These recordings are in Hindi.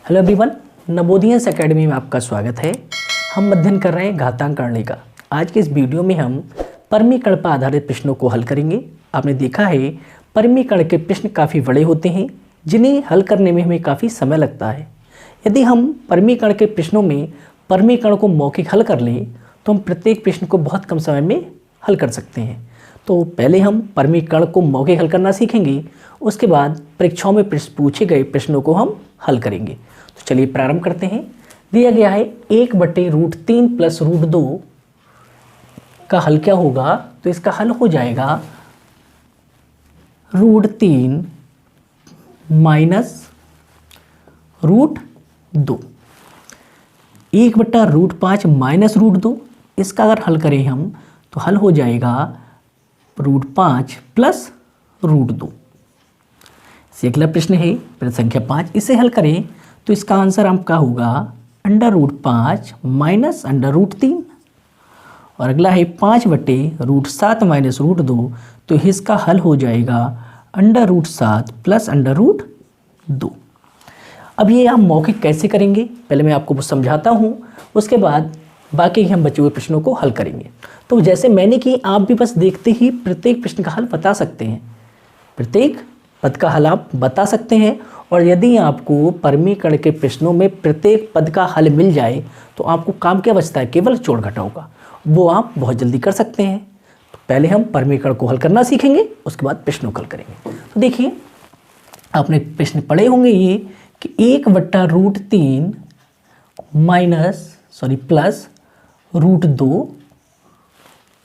हेलो एवरीवन, नवोदयस एकेडमी में आपका स्वागत है। हम अध्ययन कर रहे हैं घातांक करने का। आज के इस वीडियो में हम परिमीकरण पर आधारित प्रश्नों को हल करेंगे। आपने देखा है परिमीकरण के प्रश्न काफ़ी बड़े होते हैं जिन्हें हल करने में हमें काफ़ी समय लगता है। यदि हम परिमीकरण के प्रश्नों में परिमीकरण को मौखिक हल कर लें तो हम प्रत्येक प्रश्न को बहुत कम समय में हल कर सकते हैं। तो पहले हम परिमीकरण को मौखिक हल करना सीखेंगे, उसके बाद परीक्षाओं में पूछे गए प्रश्नों को हम हल करेंगे। तो चलिए प्रारंभ करते हैं। दिया गया है 1/√3 + √2 का हल क्या होगा। तो इसका हल हो जाएगा √3 - √2। 1/√5 - √2, इसका अगर हल करें हम तो हल हो जाएगा √5 + √2। से अगला प्रश्न है प्रश्न संख्या 5। इसे हल करें तो इसका आंसर आपका होगा √5 - √3। और अगला है 5/√7 - √2, तो इसका हल हो जाएगा √7 + √2। अब ये हम मौखिक कैसे करेंगे पहले मैं आपको समझाता हूँ, उसके बाद बाकी हम बचे हुए प्रश्नों को हल करेंगे। तो जैसे मैंने कि आप भी बस देखते ही प्रत्येक प्रश्न का हल बता सकते हैं, प्रत्येक पद का हल आप बता सकते हैं। और यदि आपको परिमीकरण के प्रश्नों में प्रत्येक पद का हल मिल जाए तो आपको काम क्या बचता है, केवल जोड़ घटाव का, वो आप बहुत जल्दी कर सकते हैं। तो पहले हम परिमीकरण को हल करना सीखेंगे, उसके बाद प्रश्नों को हल करेंगे। तो देखिए आपने प्रश्न पढ़े होंगे ये कि 1/√3 प्लस √2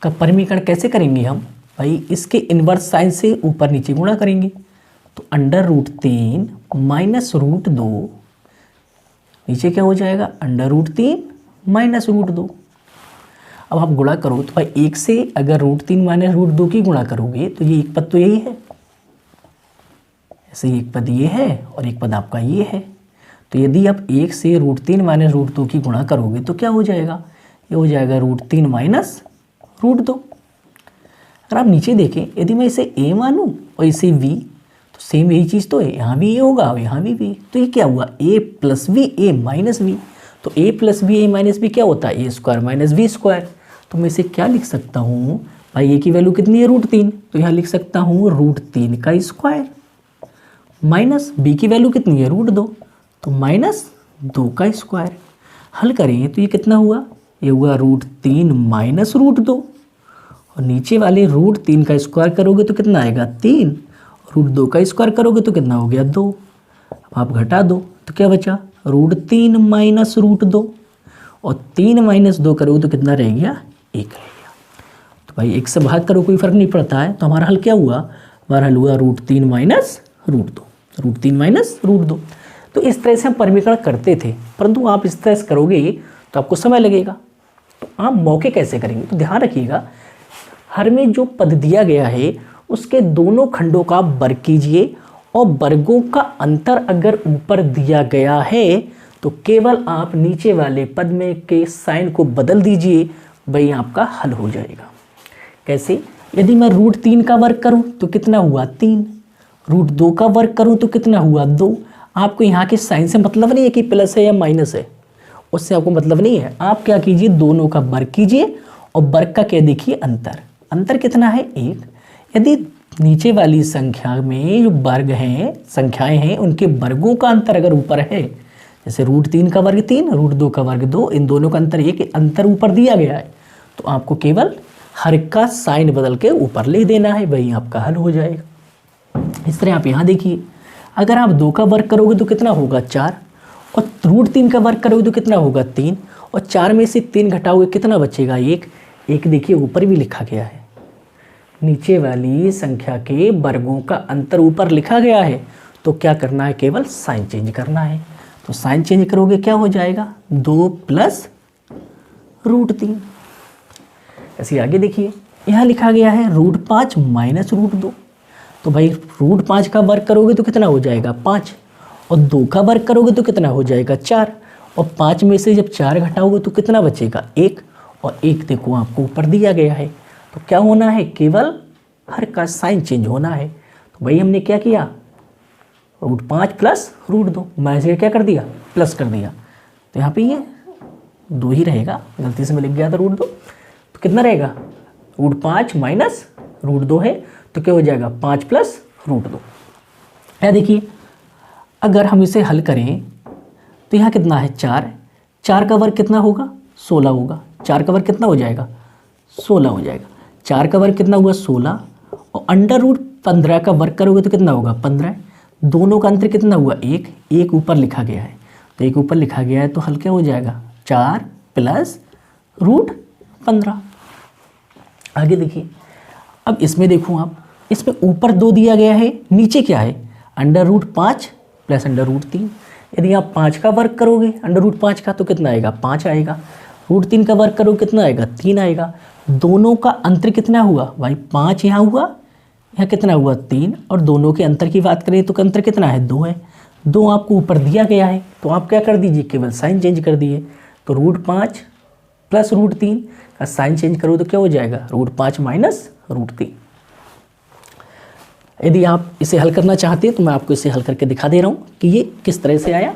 का परिमीकरण कैसे करेंगे हम। भाई इसके इन्वर्स साइन से ऊपर नीचे गुणा करेंगे। तो √3 - √2 नीचे क्या हो जाएगा, √3 - √2। अब आप गुणा करो तो भाई 1 से अगर √3 - √2 की गुणा करोगे तो ये एक पद तो यही है, ऐसे एक पद ये है और एक पद आपका ये है। तो यदि आप 1 से √3 - √2 की गुणा करोगे तो क्या हो जाएगा, ये हो जाएगा √3 - √2। अगर आप नीचे देखें, यदि मैं इसे a मानूं और इसे v, तो सेम यही चीज़ तो है, यहाँ भी a होगा और यहाँ भी v। तो ये क्या हुआ, a + v a - v। तो a + v a - v क्या होता है, a² - v²। तो मैं इसे क्या लिख सकता हूँ भाई, a की वैल्यू कितनी है √3, तो यहाँ लिख सकता हूँ √3 का स्क्वायर माइनस b की वैल्यू कितनी है √2, तो -2 का स्क्वायर। हल करें तो ये कितना हुआ, ये हुआ √3 - √2 और नीचे वाले √3 का स्क्वायर करोगे तो कितना आएगा 3, √2 का स्क्वायर करोगे तो कितना हो गया 2। अब आप घटा दो तो क्या बचा, √3 - √2 और 3 - 2 करोगे तो कितना रह गया, 1 रह गया। तो भाई 1 से भाग करो कोई फर्क नहीं पड़ता है। तो हमारा हल क्या हुआ, हमारा हल हुआ √3 - √2, √3 - √2। तो इस तरह से हम परिमीकरण करते थे, परंतु आप इस तरह से करोगे तो आपको समय लगेगा। तो आप मौके कैसे करेंगे, तो ध्यान रखिएगा हर में जो पद दिया गया है उसके दोनों खंडों का वर्ग कीजिए और वर्गों का अंतर अगर ऊपर दिया गया है तो केवल आप नीचे वाले पद में के साइन को बदल दीजिए, वही आपका हल हो जाएगा। कैसे, यदि मैं √3 का वर्ग करूं तो कितना हुआ 3, √2 का वर्ग करूं तो कितना हुआ 2। आपको यहाँ के साइन से मतलब नहीं है कि प्लस है या माइनस है, उससे आपको मतलब नहीं है। आप क्या कीजिए, दोनों का वर्ग कीजिए और वर्ग का क्या देखिए अंतर, अंतर कितना है 1। यदि नीचे वाली संख्या में जो वर्ग हैं, संख्याएं हैं, उनके वर्गों का अंतर अगर ऊपर है, जैसे √3 का वर्ग 3, √2 का वर्ग 2, इन दोनों का अंतर 1, अंतर ऊपर दिया गया है, तो आपको केवल हर का साइन बदल के ऊपर ले देना है, वही आपका हल हो जाएगा। इस तरह आप यहाँ देखिए, अगर आप 2 का वर्ग करोगे तो कितना होगा 4 और √3 का वर्ग करोगे तो कितना होगा 3 और 4 में से 3 घटाओगे कितना बचेगा 1। एक देखिए ऊपर भी लिखा गया है, नीचे वाली संख्या के वर्गों का अंतर ऊपर लिखा गया है, तो क्या करना है, केवल साइन चेंज करना है। तो साइन चेंज करोगे क्या हो जाएगा 2 + √3। ऐसे आगे देखिए, यहाँ लिखा गया है √5 - √2। तो भाई √5 का वर्ग करोगे तो कितना हो जाएगा 5 और 2 का वर्ग करोगे तो कितना हो जाएगा 4 और 5 में से जब 4 घटाओगे तो कितना बचेगा 1 और 1 देखो आपको ऊपर दिया गया है। तो क्या होना है, केवल हर का साइन चेंज होना है। तो भाई हमने क्या किया, √5 प्लस √2, मैं इसे क्या कर दिया, प्लस कर दिया, तो यहाँ पे ये 2 ही रहेगा, गलती से मैं लिख गया था √2, तो कितना रहेगा, √5 माइनस √2 है, तो क्या हो जाएगा 5 प्लस √2। या देखिए अगर हम इसे हल करें तो यहाँ कितना है 4, 4 का वर्ग कितना होगा 16 होगा, 4 का वर्ग कितना हो जाएगा 16 हो जाएगा, 4 का वर्ग कितना हुआ 16, और √15 का वर्ग करोगे तो कितना होगा 15, दोनों का अंतर कितना हुआ 1, 1 ऊपर लिखा गया है, तो 1 ऊपर लिखा गया है तो हल क्या हो जाएगा 4 प्लस √15। आगे देखिए, अब इसमें देखो आप, इसमें ऊपर 2 दिया गया है, नीचे क्या है √5 प्लस √3। यदि आप 5 का वर्ग करोगे √5 का तो कितना आएगा 5 आएगा, √3 का वर्ग करोगे कितना आएगा 3 आएगा, दोनों का अंतर कितना हुआ भाई 5 यहाँ हुआ, यहाँ कितना हुआ 3, और दोनों के अंतर की बात करें तो अंतर कितना है 2 है, 2 आपको ऊपर दिया गया है, तो आप क्या कर दीजिए केवल साइन चेंज कर दिए, तो √5 प्लस √3 का साइन चेंज करो तो क्या हो जाएगा √5 माइनस √3। यदि आप इसे हल करना चाहते हैं तो मैं आपको इसे हल करके दिखा दे रहा हूँ कि ये किस तरह से आया।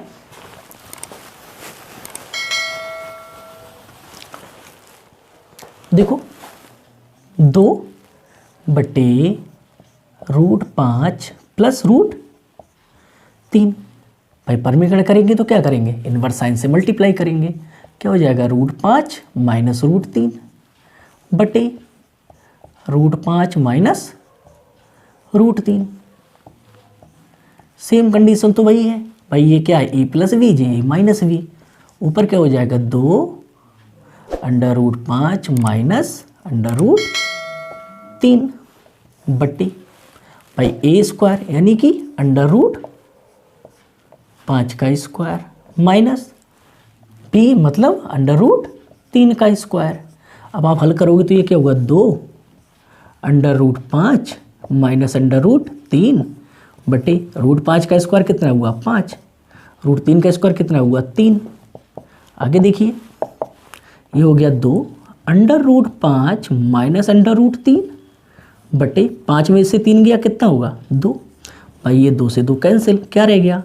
देखो 2 बटे √5 प्लस √3, भाई परमीकरण करेंगे तो क्या करेंगे इनवर्स साइन से मल्टीप्लाई करेंगे, क्या हो जाएगा √5 माइनस √3 बटे √5 माइनस √3। सेम कंडीशन तो वही है भाई, ये क्या है a plus v j minus v, ऊपर क्या हो जाएगा 2 √5 माइनस √3 बट्टी भाई a² यानी कि √5 का स्क्वायर माइनस b मतलब √3 का स्क्वायर। अब आप हल करोगे तो ये क्या होगा 2 √5 माइनस √3 बटे √5 का स्क्वायर कितना हुआ 5, √3 का स्क्वायर कितना हुआ 3। आगे देखिए ये हो गया 2 √5 माइनस √3 बटे 5 में से 3 गया कितना होगा 2, भाई ये 2 से 2 कैंसिल, क्या रह गया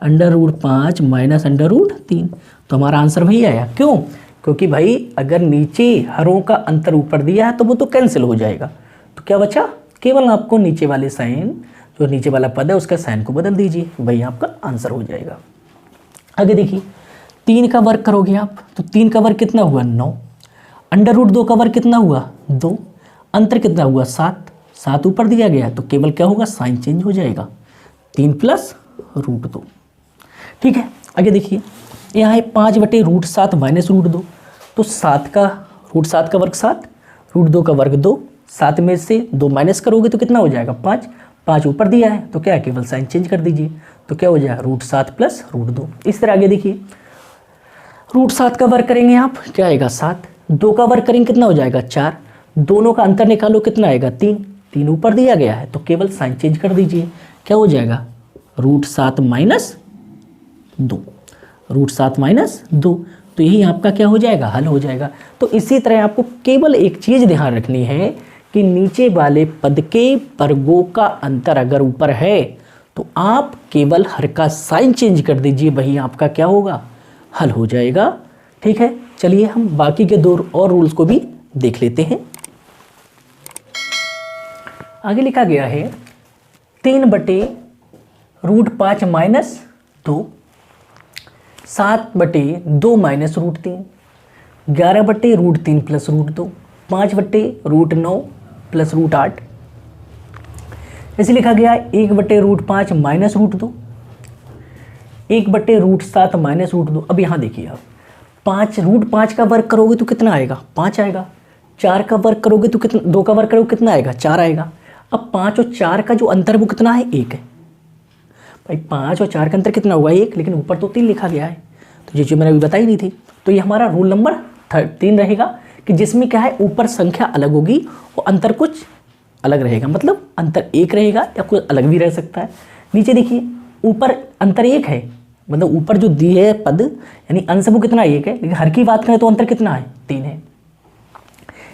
√5 माइनस √3, तो हमारा आंसर वही आया। क्यों, क्योंकि भाई अगर नीचे हरों का अंतर ऊपर दिया है तो वो तो कैंसिल हो जाएगा, तो क्या बचा केवल आपको नीचे वाले साइन, जो नीचे वाला पद है उसका साइन को बदल दीजिए, वही आपका आंसर हो जाएगा। आगे देखिए 3 का वर्ग करोगे आप तो 3 का वर्ग कितना हुआ 9, √2 का वर्ग कितना हुआ 2, अंतर कितना हुआ 7, 7 ऊपर दिया गया तो केवल क्या होगा साइन चेंज हो जाएगा 3 प्लस √2। ठीक है, आगे देखिए यहाँ है 5 बटे √7 माइनस √2, तो 7 का √7 का वर्ग 7, √2 का वर्ग 2, 7 में से 2 माइनस करोगे तो कितना हो जाएगा 5, 5 ऊपर दिया है तो क्या है केवल साइन चेंज कर दीजिए, तो क्या हो जाएगा √7 प्लस √2। इस तरह आगे देखिए √7 का वर्ग करेंगे आप क्या आएगा 7, 2 का वर्ग करेंगे कितना हो जाएगा 4, दोनों का अंतर निकालो कितना आएगा 3, 3 ऊपर दिया गया है तो केवल साइन चेंज कर दीजिए, क्या हो जाएगा √7 माइनस 2, √7 माइनस 2, तो यही आपका क्या हो जाएगा हल हो जाएगा। तो इसी तरह आपको केवल एक चीज़ ध्यान रखनी है कि नीचे वाले पद के वर्गों का अंतर अगर ऊपर है तो आप केवल हर का साइन चेंज कर दीजिए, वही आपका क्या होगा हल हो जाएगा। ठीक है, चलिए हम बाकी के 2 और रूल्स को भी देख लेते हैं। आगे लिखा गया है 3 बटे √5 माइनस 2, 7 बटे 2 माइनस √3, 11 बटे √3 प्लस √2, 5 बटे √9 प्लस √8। ऐसे लिखा गया 1 बटे √5 माइनस √2, 1 बटे √7 माइनस √2। अब यहाँ देखिए आप 5 √5 का वर्ग करोगे तो कितना आएगा 5 आएगा, 4 का वर्ग करोगे तो कितना, 2 का वर्ग करोगे कितना आएगा 4 आएगा। अब 5 और 4 का जो अंतर वो कितना है 1 है, भाई 5 और 4 का अंतर कितना हुआ 1, लेकिन ऊपर तो 3 लिखा गया है, तो ये जो मैंने अभी बताई नहीं थी, तो ये हमारा रूल नंबर 3 रहेगा कि जिसमें क्या है ऊपर संख्या अलग होगी और अंतर कुछ अलग रहेगा, मतलब अंतर 1 रहेगा या कुछ अलग भी रह सकता है। नीचे देखिए ऊपर अंतर 1 है, मतलब ऊपर जो दिए है पद यानी अंश वो कितना 1 है, लेकिन हर की बात करें तो अंतर कितना है 3 है।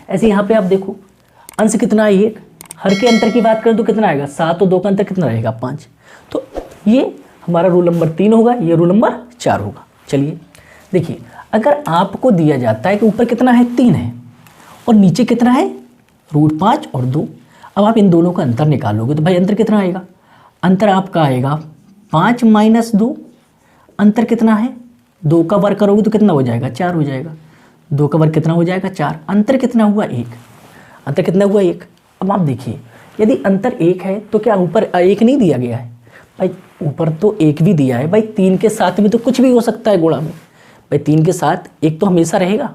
ऐसे यहाँ पे आप देखो अंश कितना है 1, हर के अंतर की बात करें तो कितना आएगा 7 और 2 का अंतर कितना रहेगा 5। तो ये हमारा रूल नंबर 3 होगा, ये रूल नंबर 4 होगा। चलिए देखिए, अगर आपको दिया जाता है कि ऊपर कितना है 3 है और नीचे कितना है √5 और 2, अब आप इन दोनों का अंतर निकालोगे तो भाई अंतर कितना आएगा, अंतर आपका आएगा 5 - 2, अंतर कितना है 2 का वर्ग करोगे तो कितना हो जाएगा 4 हो जाएगा, 2 का वर्ग कितना हो जाएगा 4, अंतर कितना हुआ 1, अंतर कितना हुआ 1। अब आप देखिए यदि अंतर 1 है तो क्या ऊपर 1 नहीं दिया गया है भाई, ऊपर तो 1 भी दिया है भाई, 3 के साथ में तो कुछ भी हो सकता है गुणा में भाई, 3 के साथ 1 तो हमेशा रहेगा,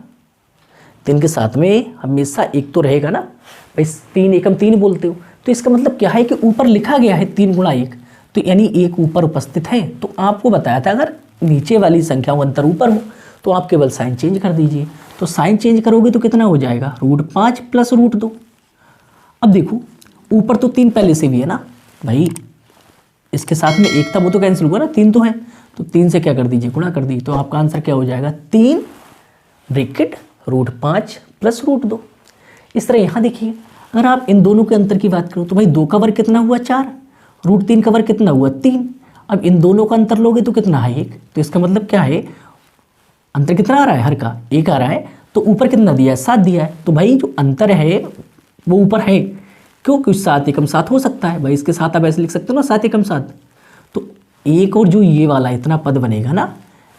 3 के साथ में हमेशा 1 तो रहेगा ना भाई, 3 एकम 3 बोलते हो, तो इसका मतलब क्या है कि ऊपर लिखा गया है 3 × 1, तो यानी 1 ऊपर उपस्थित है। तो आपको बताया था अगर नीचे वाली संख्या अंतर ऊपर हो तो आप केवल साइन चेंज कर दीजिए, तो साइन चेंज करोगे तो कितना हो जाएगा √5 + √2। अब देखो ऊपर तो 3 पहले से भी है ना भाई, इसके साथ में 1 था वो तो कैंसिल हुआ ना, 3 तो है, तो 3 से क्या कर दीजिए गुणा कर दीजिए, तो आपका आंसर क्या हो जाएगा 3 ब्रैकेट √5 + √2। इस तरह यहाँ देखिए अगर आप इन दोनों के अंतर की बात करो तो भाई 2 का वर्ग कितना हुआ 4, √3 का वर्ग कितना हुआ 3, अब इन दोनों का अंतर लोगे तो कितना है 1, तो इसका मतलब क्या है अंतर कितना आ रहा है हर का 1 आ रहा है, तो ऊपर कितना दिया है 7 दिया है, तो भाई जो अंतर है वो ऊपर है, क्यों क्योंकि 7 एकम 7 हो सकता है भाई, इसके साथ आप ऐसे लिख सकते हो ना 7 एकम 7, तो एक और जो ये वाला इतना पद बनेगा ना,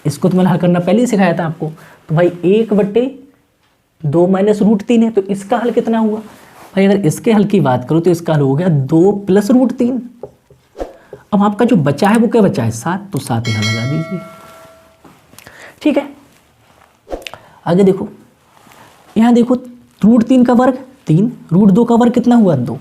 इसको तो मैंने हल करना पहले ही सिखाया था आपको, तो भाई 1/2 - √3 है, तो इसका हल कितना हुआ भाई, अगर इसके हल की बात करो तो इसका हल हो गया 2 + √3। अब आपका जो बचा है वो क्या बचा है 7, तो 7 यहाँ लगा दीजिए, ठीक है। आगे देखो, यहाँ देखो √3 का वर्ग 3, √2 का वर्ग कितना हुआ 2,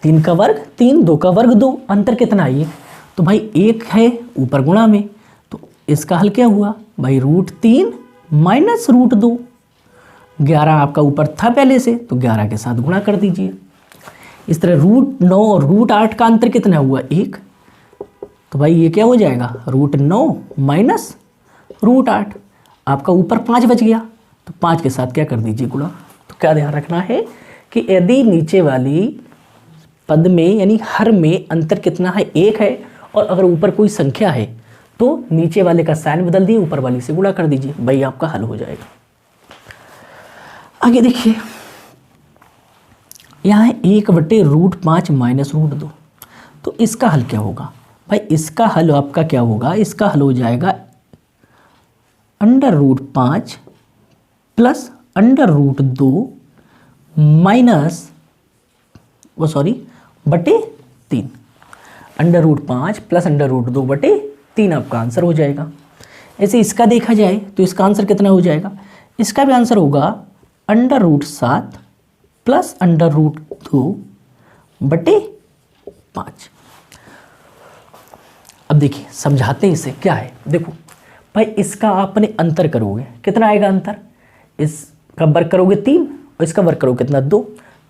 3 का वर्ग 3, 2 का वर्ग 2, अंतर कितना है 1, तो भाई 1 है ऊपर गुणा में, तो इसका हल क्या हुआ भाई √3 - √2, 11 आपका ऊपर था पहले से, तो 11 के साथ गुणा कर दीजिए। इस तरह √9 और √8 का अंतर कितना हुआ 1, तो भाई ये क्या हो जाएगा √9 - √8, आपका ऊपर 5 बच गया, तो 5 के साथ क्या कर दीजिए गुणा। तो क्या ध्यान रखना है कि यदि नीचे वाली पद में यानी हर में अंतर कितना है 1 है, और अगर ऊपर कोई संख्या है तो नीचे वाले का साइन बदल दिए ऊपर वाली से गुणा कर दीजिए, भाई आपका हल हो जाएगा। आगे देखिए यहाँ है 1/√5 - √2, तो इसका हल क्या होगा भाई, इसका हल आपका क्या होगा, इसका हल हो जाएगा √5 + √2 माइनस बटे 3, √5 + √2 बटे 3 आपका आंसर हो जाएगा। ऐसे इसका देखा जाए तो इसका आंसर कितना हो जाएगा, इसका भी आंसर होगा √7 + √2 बटे 5। अब देखिए समझाते हैं इसे क्या है, देखो भाई इसका आपने अंतर करोगे कितना आएगा अंतर, इसका वर्ग करोगे 3 और इसका वर्ग करोगे कितना 2,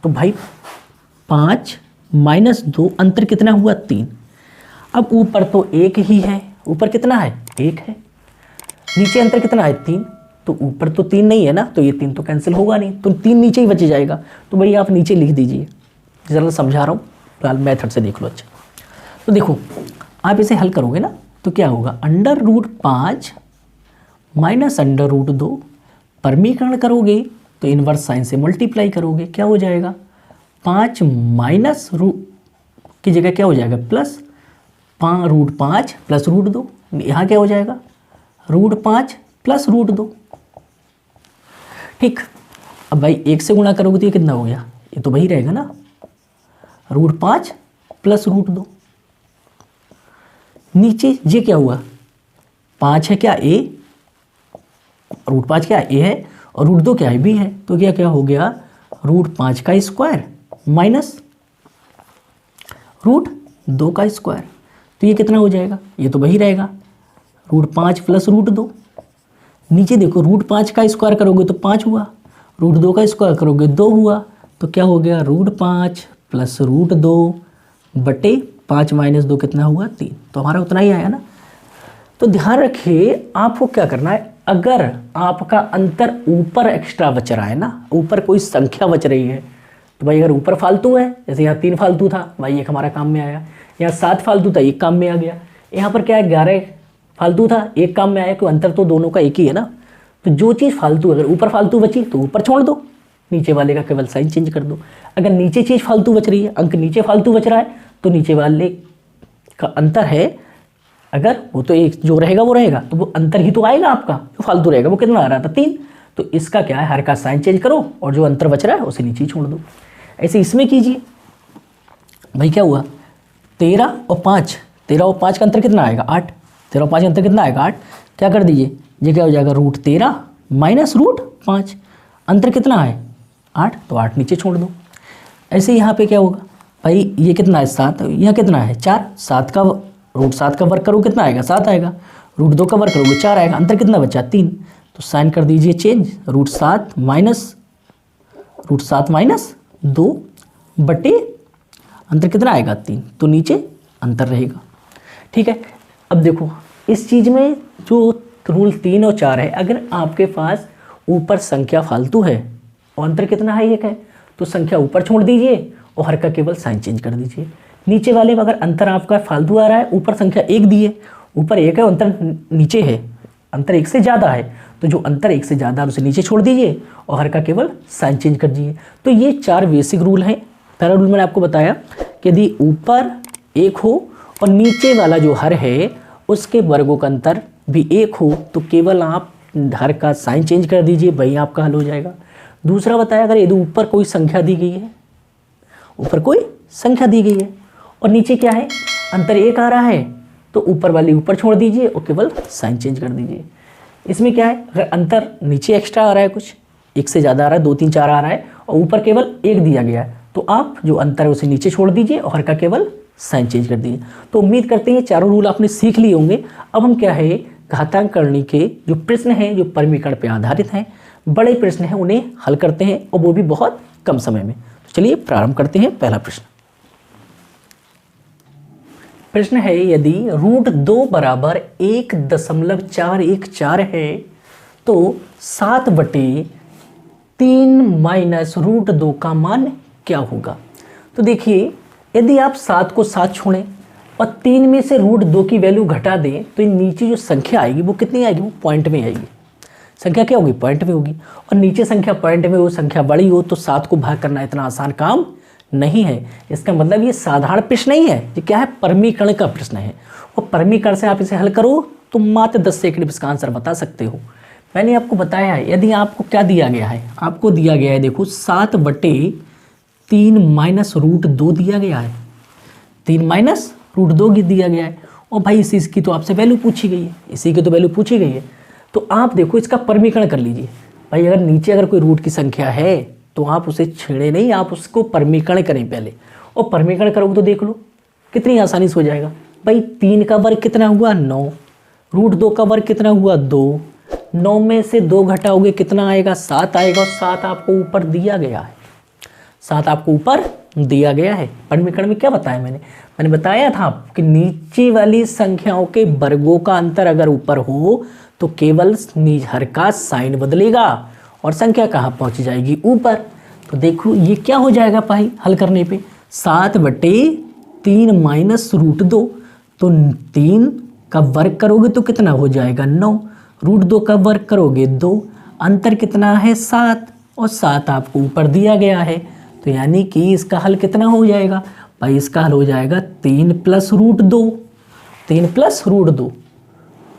तो भाई 5 - 2 अंतर कितना हुआ 3। अब ऊपर तो 1 ही है, ऊपर कितना है 1 है, नीचे अंतर कितना है 3, तो ऊपर तो 3 नहीं है ना, तो ये 3 तो कैंसिल होगा नहीं, तो 3 नीचे ही बच जाएगा, तो भाई आप नीचे लिख दीजिए, ज़रा समझा रहा हूँ फिलहाल मेथड से देख लो। अच्छा तो देखो आप इसे हल करोगे ना तो क्या होगा √5 - √2, परमीकरण करोगे तो इनवर्स साइन से मल्टीप्लाई करोगे, क्या हो जाएगा 5 माइनस की जगह क्या हो जाएगा प्लस √5 + √2, यहाँ क्या हो जाएगा √5 + √2, ठीक। अब भाई 1 से गुणा करोगे तो ये कितना हो गया, ये तो वही रहेगा ना √5 + √2, नीचे ये क्या हुआ 5 है क्या a, √5 क्या a है और √2 क्या है b है, तो क्या क्या हो गया √5 का स्क्वायर माइनस √2 का स्क्वायर, तो ये कितना हो जाएगा, ये तो वही रहेगा √5 + √2। नीचे देखो √5 का स्क्वायर करोगे तो 5 हुआ, √2 का स्क्वायर करोगे 2 हुआ, तो क्या हो गया √5 + √2 बटे 5 - 2 कितना हुआ 3, तो हमारा उतना ही आया ना। तो ध्यान रखिए आपको क्या करना है, अगर आपका अंतर ऊपर एक्स्ट्रा बच रहा है ना, ऊपर कोई संख्या बच रही है, तो भाई अगर ऊपर फालतू है जैसे यहाँ 3 फालतू था भाई एक हमारा काम में आया, यहाँ 7 फालतू था, एक काम में आ गया। यहाँ पर क्या है 11 फालतू था, एक काम में आया, कोई अंतर तो दोनों का एक ही है ना। तो जो चीज़ फालतू, अगर ऊपर फालतू बची तो ऊपर छोड़ दो, नीचे वाले का केवल साइन चेंज कर दो। अगर नीचे चीज़ फालतू बच रही है, अंक नीचे फालतू बच रहा है, तो नीचे वाले का अंतर है, अगर वो तो एक जो रहेगा वो रहेगा, तो वो अंतर ही तो आएगा आपका। जो फालतू रहेगा वो कितना आ रहा था 3, तो इसका क्या है हर का साइन चेंज करो और जो अंतर बच रहा है उसे नीचे छोड़ दो। ऐसे इसमें कीजिए भाई, क्या हुआ 13 और 5, 13 और 5 का अंतर कितना आएगा 8, 13 और 5 का अंतर कितना आएगा 8। क्या कर दीजिए, ये क्या हो जाएगा √13 माइनस √5, अंतर कितना है 8, तो 8 नीचे छोड़ दो। ऐसे यहाँ पे क्या होगा भाई, ये कितना है 7, यहाँ कितना है 4, 7 का √7 का वर्ग करो कितना आएगा 7 आएगा, √2 का वर्ग करोगे 4 आएगा, अंतर कितना बचा 3, तो साइन कर दीजिए चेंज, √7 माइनस 2 बटे अंतर कितना आएगा 3, तो नीचे अंतर रहेगा। ठीक है, अब देखो इस चीज़ में जो रूल 3 और 4 है, अगर आपके पास ऊपर संख्या फालतू है और अंतर कितना है 1 है, तो संख्या ऊपर छोड़ दीजिए और हर का केवल साइन चेंज कर दीजिए। नीचे वाले में अगर अंतर आपका फालतू आ रहा है, ऊपर संख्या 1 दी है, ऊपर 1 है, अंतर नीचे है, अंतर 1 से ज़्यादा है, तो जो अंतर 1 से ज़्यादा है उसे नीचे छोड़ दीजिए और हर का केवल साइन चेंज कर दीजिए। तो ये 4 बेसिक रूल हैं। पहला रूल मैंने आपको बताया कि यदि ऊपर 1 हो और नीचे वाला जो हर है उसके वर्गों का अंतर भी 1 हो, तो केवल आप हर का साइन चेंज कर दीजिए, वही आपका हल हो जाएगा। दूसरा बताया, अगर यदि ऊपर कोई संख्या दी गई है, ऊपर कोई संख्या दी गई है और नीचे क्या है अंतर 1 आ रहा है, तो ऊपर वाली ऊपर छोड़ दीजिए और केवल साइन चेंज कर दीजिए। इसमें क्या है, अगर अंतर नीचे एक्स्ट्रा आ रहा है, कुछ 1 से ज़्यादा आ रहा है, 2 3 4 आ रहा है और ऊपर केवल 1 दिया गया है, तो आप जो अंतर है उसे नीचे छोड़ दीजिए और हर का केवल साइन चेंज कर दीजिए। तो उम्मीद करते हैं चारों रूल आपने सीख लिए होंगे। अब हम क्या है घातांक करने के जो प्रश्न हैं जो परमीकरण पर आधारित हैं, बड़े प्रश्न हैं, उन्हें हल करते हैं और वो भी बहुत कम समय में। तो चलिए प्रारंभ करते हैं। पहला प्रश्न है, यदि √2 बराबर 1.414 है तो 7/3 माइनस √2 का मान क्या होगा। तो देखिए, यदि आप 7 को 7 छोड़ें और 3 में से √2 की वैल्यू घटा दें, तो नीचे जो संख्या आएगी वो कितनी आएगी, वो पॉइंट में आएगी। संख्या क्या होगी, पॉइंट में होगी। और नीचे संख्या पॉइंट में हो, संख्या बड़ी हो, तो 7 को भाग करना इतना आसान काम नहीं है। इसका मतलब ये साधारण प्रश्न नहीं है, ये क्या है परमीकरण का प्रश्न है। और परमीकरण से आप इसे हल करो तो मात्र 10 सेकंड में इसका आंसर बता सकते हो। मैंने आपको बताया है, यदि आपको क्या दिया गया है, आपको दिया गया है देखो 7/3 माइनस √2 दिया गया है, 3 माइनस √2 की दिया गया है। और भाई इसी की तो आपसे वैल्यू पूछी गई है, इसी की तो वैल्यू पूछी गई है। तो आप देखो इसका परमीकरण कर लीजिए। भाई अगर नीचे अगर कोई रूट की संख्या है तो आप उसे छेड़े नहीं, आप उसको परमीकरण करें पहले। और परमीकरण करोगे तो देख लो कितनी आसानी से हो जाएगा। भाई 3 का वर्ग कितना हुआ 9, √2 का वर्ग कितना हुआ 2, 9 में से 2 घटाओगे कितना आएगा 7 आएगा। और 7 आपको ऊपर दिया गया है, 7 आपको ऊपर दिया गया है। परमीकरण में क्या बताया मैंने बताया था कि नीचे वाली संख्याओं के वर्गों का अंतर अगर ऊपर हो तो केवल हर का साइन बदलेगा और संख्या कहाँ पहुँच जाएगी ऊपर। तो देखो ये क्या हो जाएगा भाई हल करने पे, 7/3 माइनस √2, तो 3 का वर्ग करोगे तो कितना हो जाएगा 9, √2 का वर्ग करोगे 2, अंतर कितना है 7 और 7 आपको ऊपर दिया गया है। तो यानी कि इसका हल कितना हो जाएगा भाई, इसका हल हो जाएगा 3 + √2, 3 + √2।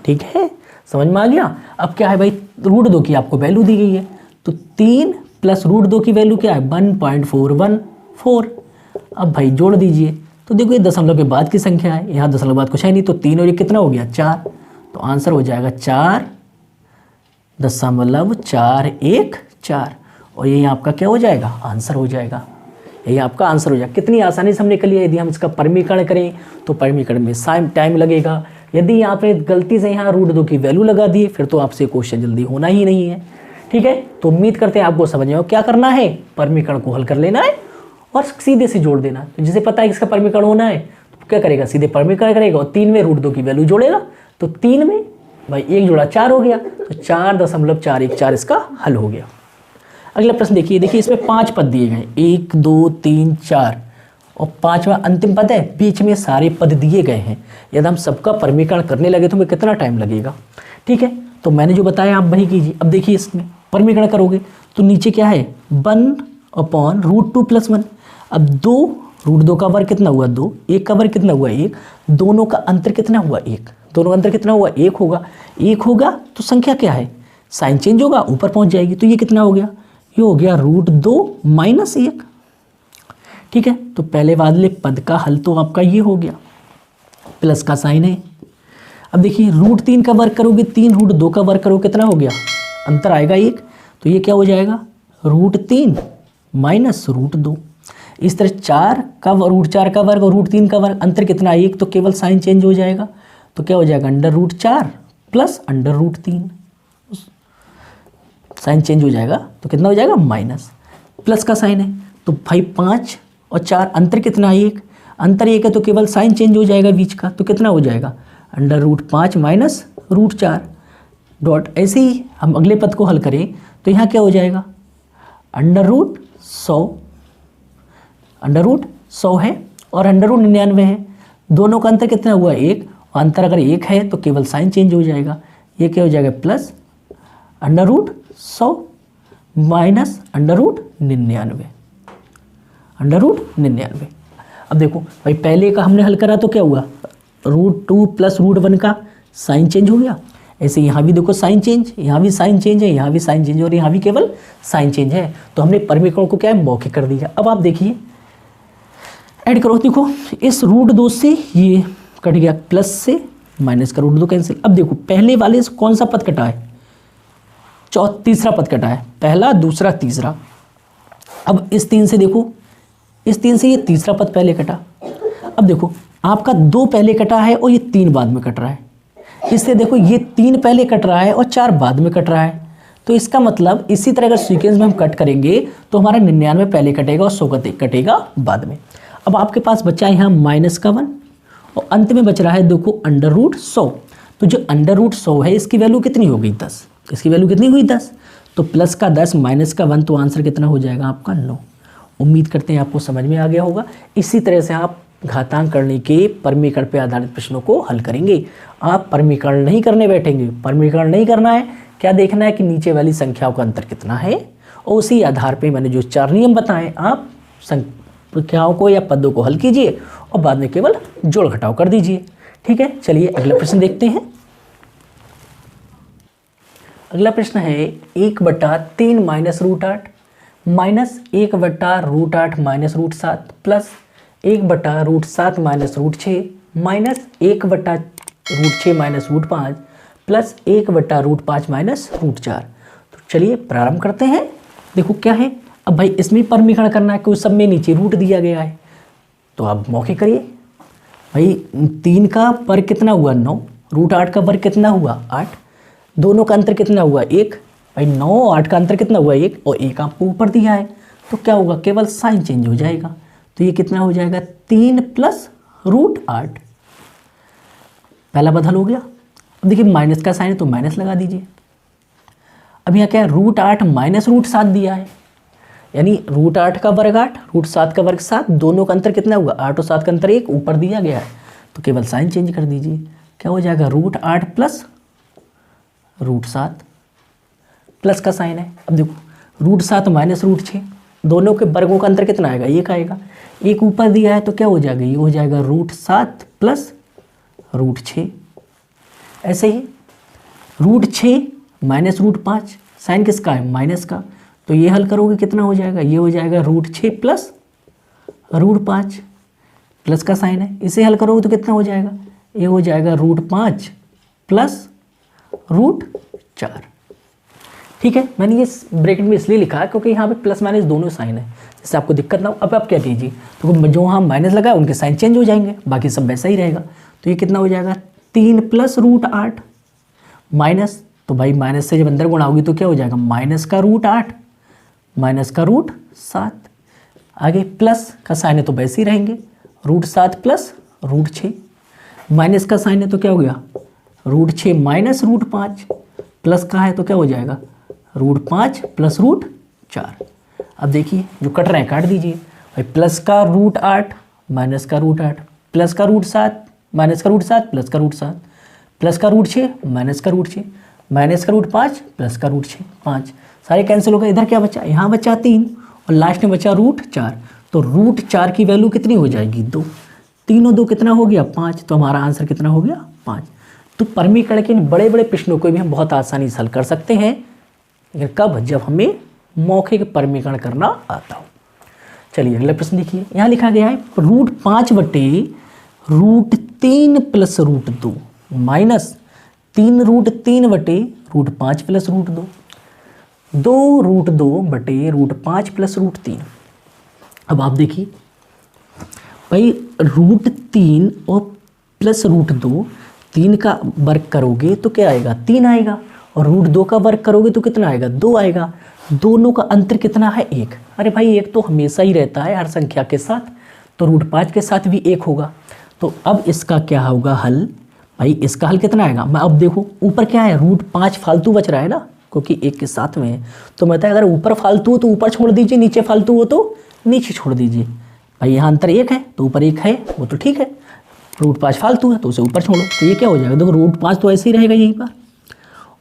ठीक है, समझ में आ गया। अब क्या है भाई √2 की आपको वैल्यू दी गई है, तो 3 + √2 की वैल्यू क्या है 1.414। अब भाई जोड़ दीजिए तो देखो ये दशमलव के बाद की संख्या है, यहाँ दशमलव बाद कुछ है नहीं, तो 3 और ये कितना हो गया 4, तो आंसर हो जाएगा 4.414 और यही आपका क्या हो जाएगा आंसर हो जाएगा, यही आपका आंसर हो जाएगा। कितनी आसानी से हमने कर लिया। यदि हम इसका परमीकरण करें तो परमीकरण में टाइम लगेगा। यदि आपने गलती से यहाँ √2 की वैल्यू लगा दी फिर तो आपसे क्वेश्चन जल्दी होना ही नहीं है। ठीक है, तो उम्मीद करते हैं आपको समझ में क्या करना है, परमीकरण को हल कर लेना है और सीधे से जोड़ देना। तो जिसे पता है इसका परमीकरण होना है तो क्या करेगा, सीधे परमीकरण करेगा और 3 में √2 की वैल्यू जोड़ेगा। तो 3 में भाई 1 जोड़ा 4 हो गया, तो 4.414 इसका हल हो गया। अगला प्रश्न देखिए, इसमें 5 पद दिए गए 1 2 3 4 और 5वां अंतिम पद है, बीच में सारे पद दिए गए हैं। यदि हम सबका परमीकरण करने लगे तो हमें कितना टाइम लगेगा। ठीक है, तो मैंने जो बताया आप वही कीजिए। अब देखिए इसमें परमीकरण करोगे तो नीचे क्या है 1/√2 + 1। अब 2 √2 का वर्ग कितना हुआ 2, 1 का वर्ग कितना हुआ 1, दोनों का अंतर कितना हुआ 1, दोनों का अंतर कितना हुआ 1 होगा। 1 होगा तो संख्या क्या है, साइन चेंज होगा, ऊपर पहुंच जाएगी। तो ये कितना हो गया, ये हो गया √2 - 1। ठीक है, तो पहले वाले पद का हल तो आपका ये हो गया, प्लस का साइन है। अब देखिए √3 का वर्ग करोगे, 3 √2 का वर्ग करोगे कितना हो गया, अंतर आएगा 1, तो ये क्या हो जाएगा √3 - √2। इस तरह 4 का √4 का वर्ग और √3 का वर्ग, अंतर कितना 1, तो केवल साइन चेंज हो जाएगा। तो क्या हो जाएगा √4 + √3, साइन चेंज हो जाएगा तो कितना हो जाएगा माइनस, प्लस का साइन है। तो भाई 5 और 4 अंतर कितना 1, अंतर 1 है तो केवल साइन चेंज हो जाएगा बीच का, तो कितना हो जाएगा √5 - √4 डॉट। ऐसे ही हम अगले पद को हल करें तो यहाँ क्या हो जाएगा √100 है और √99 है, दोनों का अंतर कितना हुआ 1, और अंतर अगर 1 है तो केवल साइन चेंज हो जाएगा। ये क्या हो जाएगा प्लस √100 - √99। अब देखो भाई पहले का हमने हल करा तो क्या हुआ √2 + √1 का साइन चेंज हो गया। ऐसे यहाँ भी देखो साइन चेंज, यहाँ भी साइन चेंज है, यहाँ भी साइन चेंज और यहाँ भी केवल साइन चेंज है। तो हमने परमीकरण को क्या है मौखिक कर दिया। अब आप देखिए ऐड करो, देखो इस √2 से ये कट गया, प्लस से माइनस का √2 कैंसिल। अब देखो पहले वाले से कौन सा पद कटा है, तीसरा पद कटा है, पहला दूसरा तीसरा। अब इस 3 से देखो, इस 3 से ये तीसरा पद पहले कटा। अब देखो आपका 2 पहले कटा है और ये 3 बाद में कट रहा है। इससे देखो ये 3 पहले कट रहा है और 4 बाद में कट रहा है। तो इसका मतलब इसी तरह अगर सीक्वेंस में हम कट करेंगे तो हमारा 99 पहले कटेगा और 100 कटेगा बाद में। अब आपके पास बचा है यहाँ -1 और अंत में बच रहा है देखो √100। तो जो √100 है इसकी वैल्यू कितनी हो गई 10, इसकी वैल्यू कितनी हुई 10, तो प्लस का 10 माइनस का 1, तो आंसर कितना हो जाएगा आपका 9। उम्मीद करते हैं आपको समझ में आ गया होगा। इसी तरह से आप घातांक करने के परमीकरण पर आधारित प्रश्नों को हल करेंगे। आप परमीकरण नहीं करने बैठेंगे, परमीकरण नहीं करना है, क्या देखना है कि नीचे वाली संख्याओं का अंतर कितना है, और उसी आधार पे मैंने जो 4 नियम बताएं आप संख्याओं को या पदों को हल कीजिए और बाद में केवल जोड़ घटाव कर दीजिए। ठीक है, चलिए अगला प्रश्न देखते हैं। अगला प्रश्न है 1/3 - √8 माइनस 1/√8 - √7 प्लस 1/√7 - √6 माइनस 1/√6 - √5 प्लस 1/√5 - √4। तो चलिए प्रारंभ करते हैं। देखो क्या है, अब भाई इसमें परमीकरण करना है, क्योंकि सब में नीचे रूट दिया गया है, तो आप मौखिक करिए। भाई 3 का वर्ग कितना हुआ 9, √8 का वर्ग कितना हुआ 8, दोनों का अंतर कितना हुआ 1। भाई 9 और 8 का अंतर कितना हुआ 1, और 1 आपको ऊपर दिया है, तो क्या होगा केवल साइन चेंज हो जाएगा। तो ये कितना हो जाएगा 3 + √8, पहला बदल हो गया। अब देखिए माइनस का साइन है तो माइनस लगा दीजिए। अब यहाँ क्या है √8 - √7 दिया है, यानी √8 का वर्ग 8, √7 का वर्ग 7, दोनों का अंतर कितना हुआ 8 और 7 का अंतर 1 ऊपर दिया गया है, तो केवल साइन चेंज कर दीजिए। क्या हो जाएगा √8 + √7 प्लस का साइन है। अब देखो √7 - √6, दोनों के वर्गों का अंतर कितना आएगा 1 आएगा, 1 ऊपर दिया है तो क्या हो जाएगा ये हो जाएगा √7 + √6। ऐसे ही √6 - √5, साइन किसका है माइनस का, तो ये हल करोगे कितना हो जाएगा, ये हो जाएगा √6 + √5 प्लस का साइन है। इसे हल करोगे तो कितना हो जाएगा, ये हो जाएगा √5 + √4। ठीक है, मैंने ये ब्रैकेट में इसलिए लिखा है क्योंकि यहाँ पे प्लस माइनस दोनों साइन है, जिससे आपको दिक्कत ना हो। अब आप क्या कीजिए, तो जो हम माइनस लगाए उनके साइन चेंज हो जाएंगे, बाकी सब वैसा ही रहेगा। तो ये कितना हो जाएगा 3 + √8 माइनस, तो भाई माइनस से जब अंदर गुणा होगी तो क्या हो जाएगा माइनस का √8 माइनस का √7, आगे प्लस का साइन है तो वैसे ही रहेंगे √7 + √6, माइनस का साइन है तो क्या हो गया √6 - √5, प्लस का है तो क्या हो जाएगा √5 + √4। अब देखिए जो कट रहे हैं काट दीजिए। भाई प्लस का √8 माइनस का रूट 8, प्लस का रूट 7, माइनस का रूट 7, प्लस का रूट 7, प्लस का रूट 6, माइनस का रूट 6, माइनस का रूट 5, प्लस का रूट 6, 5 सारे कैंसिल हो गए। इधर क्या बचा, यहाँ बचा 3 और लास्ट में बचा रूट 4। तो रूट 4 की वैल्यू कितनी हो जाएगी, 2। 3 और 2 कितना हो गया, 5। तो हमारा आंसर कितना हो गया, 5। तो परमीकरण के इन बड़े बड़े प्रश्नों को भी हम बहुत आसानी से हल कर सकते हैं, लेकिन कब, जब हमें मौखिक परमीकरण करना आता हो। चलिए अगला प्रश्न देखिए, यहाँ लिखा गया है रूट 5 बटे root 3 plus root 2 minus 3 root 3 बटे रूट 5 प्लस रूट 2, 2 रूट 2 बटे रूट 5 प्लस रूट 3। अब आप देखिए भाई, रूट 3 और प्लस रूट 2, 3 का वर्ग करोगे तो क्या आएगा, 3 आएगा, और रूट 2 का वर्ग करोगे तो कितना आएगा, 2 आएगा। दोनों का अंतर कितना है, 1। अरे भाई 1 तो हमेशा ही रहता है हर संख्या के साथ, तो रूट 5 के साथ भी 1 होगा। तो अब इसका क्या होगा हल, भाई इसका हल कितना आएगा, मैं अब देखो ऊपर क्या है, रूट 5 फालतू बच रहा है ना, क्योंकि 1 के साथ में है। तो मतलब अगर ऊपर फालतू हो तो ऊपर छोड़ दीजिए, नीचे फालतू हो तो नीचे छोड़ दीजिए। भाई यहाँ अंतर 1 है तो ऊपर 1 है, वो तो ठीक है। रूट 5 फालतू है तो उसे ऊपर छोड़ो, तो ये क्या हो जाएगा, देखो रूट 5 तो ऐसे ही रहेगा यहीं पर,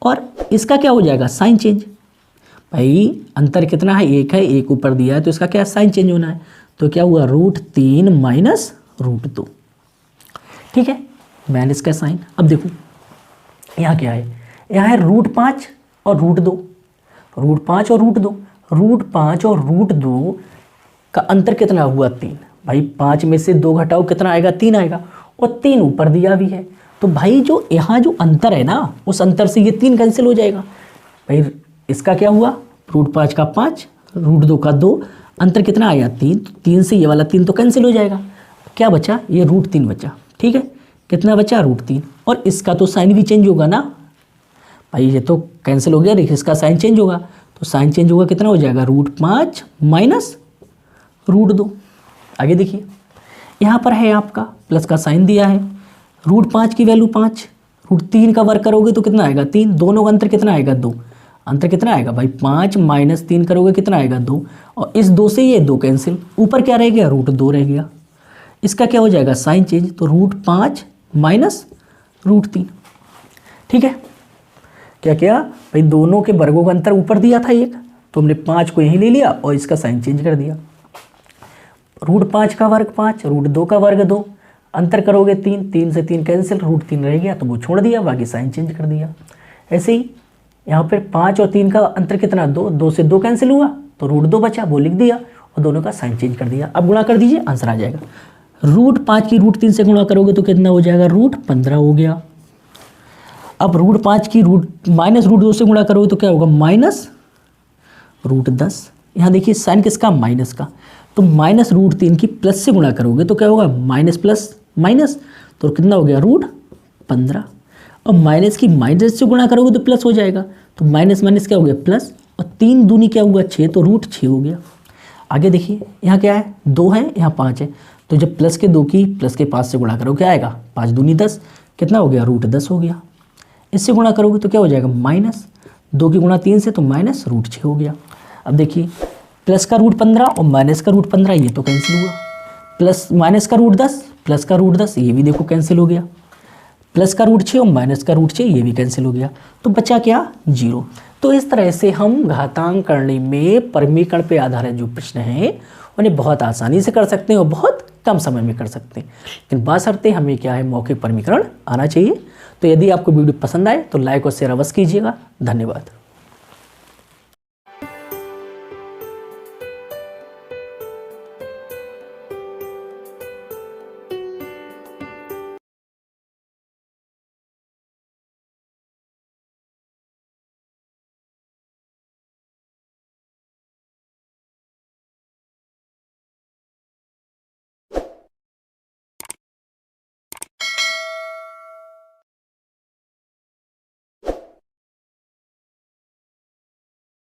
और इसका क्या हो जाएगा, साइन चेंज। भाई अंतर कितना है, 1 है, 1 ऊपर दिया है तो इसका क्या साइन चेंज होना है। तो क्या हुआ, रूट 3 माइनस रूट 2, ठीक है, माइनस का साइन। अब देखो यहाँ क्या है, यहाँ है रूट 5 और रूट 2, रूट 5 और रूट 2, रूट 5 और रूट 2 का अंतर कितना हुआ, 3। भाई 5 में से 2 घटाओ कितना आएगा, 3 आएगा, और 3 ऊपर दिया भी है। तो भाई जो यहाँ जो अंतर है ना, उस अंतर से ये 3 कैंसिल हो जाएगा। भाई इसका क्या हुआ, रूट 5 का 5, रूट 2 का 2, अंतर कितना आया, 3। तो 3 से ये वाला 3 तो कैंसिल हो जाएगा, क्या बचा, ये रूट 3 बचा, ठीक है। कितना बचा, रूट 3, और इसका तो साइन भी चेंज होगा ना। भाई ये तो कैंसिल हो गया, देखिए इसका साइन चेंज होगा, तो साइन चेंज होगा, कितना हो जाएगा, रूट 5 माइनस रूट 2। आगे देखिए यहाँ पर है आपका प्लस का साइन दिया है, रूट 5 की वैल्यू 5, रूट 3 का वर्ग करोगे तो कितना आएगा, 3, दोनों का अंतर कितना आएगा, 2। अंतर कितना आएगा भाई, 5 माइनस 3 करोगे कितना आएगा, 2, और इस 2 से ये 2 कैंसिल, ऊपर क्या रह गया, रूट 2 रह गया। इसका क्या हो जाएगा, साइन चेंज, तो रूट 5 माइनस रूट 3, ठीक है। क्या क्या भाई, दोनों के वर्गों का अंतर ऊपर दिया था 1, तो हमने 5 को यहीं ले लिया और इसका साइन चेंज कर दिया। रूट 5 का वर्ग 5, रूट 2 का वर्ग 2, अंतर करोगे 3, 3 से 3 कैंसिल, रूट 3 रह गया तो वो छोड़ दिया, बाकी साइन चेंज कर दिया। ऐसे ही यहाँ पर 5 और 3 का अंतर कितना, 2, 2 से 2 कैंसिल हुआ तो रूट 2 बचा, वो लिख दिया और दोनों का साइन चेंज कर दिया। अब गुणा कर दीजिए, आंसर आ जाएगा। रूट 5 की रूट 3 से गुणा करोगे तो कितना हो जाएगा, रूट 15 हो गया। अब रूट 5 की माइनस रूट 2 से गुणा करोगे तो क्या होगा, माइनस रूट 10। यहाँ देखिए साइन किसका, माइनस का, तो माइनस रूट 3 की प्लस से गुणा करोगे तो क्या होगा, माइनस प्लस माइनस, तो कितना हो गया, रूट 15। और माइनस की माइनस से गुणा करोगे तो प्लस हो जाएगा, तो माइनस माइनस क्या हो गया, प्लस, और 3 दूनी क्या हुआ, 6, तो रूट 6 हो गया। आगे देखिए यहाँ क्या है, 2 है, यहाँ 5 है, तो जब प्लस के 2 की प्लस के 5 से गुणा करोगे क्या आएगा, 5 दूनी 10, कितना हो गया, रूट 10 हो गया। इससे गुणा करोगे तो क्या हो जाएगा, माइनस 2 की गुणा 3 से, तो माइनस रूट 6 हो गया। अब देखिए प्लस का रूट 15 और माइनस का रूट 15 ये तो कैंसिल हुआ, प्लस माइनस का रूट 10 प्लस का रूट 10 ये भी देखो कैंसिल हो गया, प्लस का रूट 6 और माइनस का रूट 6 ये भी कैंसिल हो गया, तो बचा क्या, 0। तो इस तरह से हम घातांक करने में परमीकरण पे आधारित जो प्रश्न हैं उन्हें बहुत आसानी से कर सकते हैं और बहुत कम समय में कर सकते हैं। लेकिन बशर्ते हमें क्या है, मौखिक परमीकरण आना चाहिए। तो यदि आपको वीडियो पसंद आए तो लाइक और शेयर अवश्य कीजिएगा। धन्यवाद।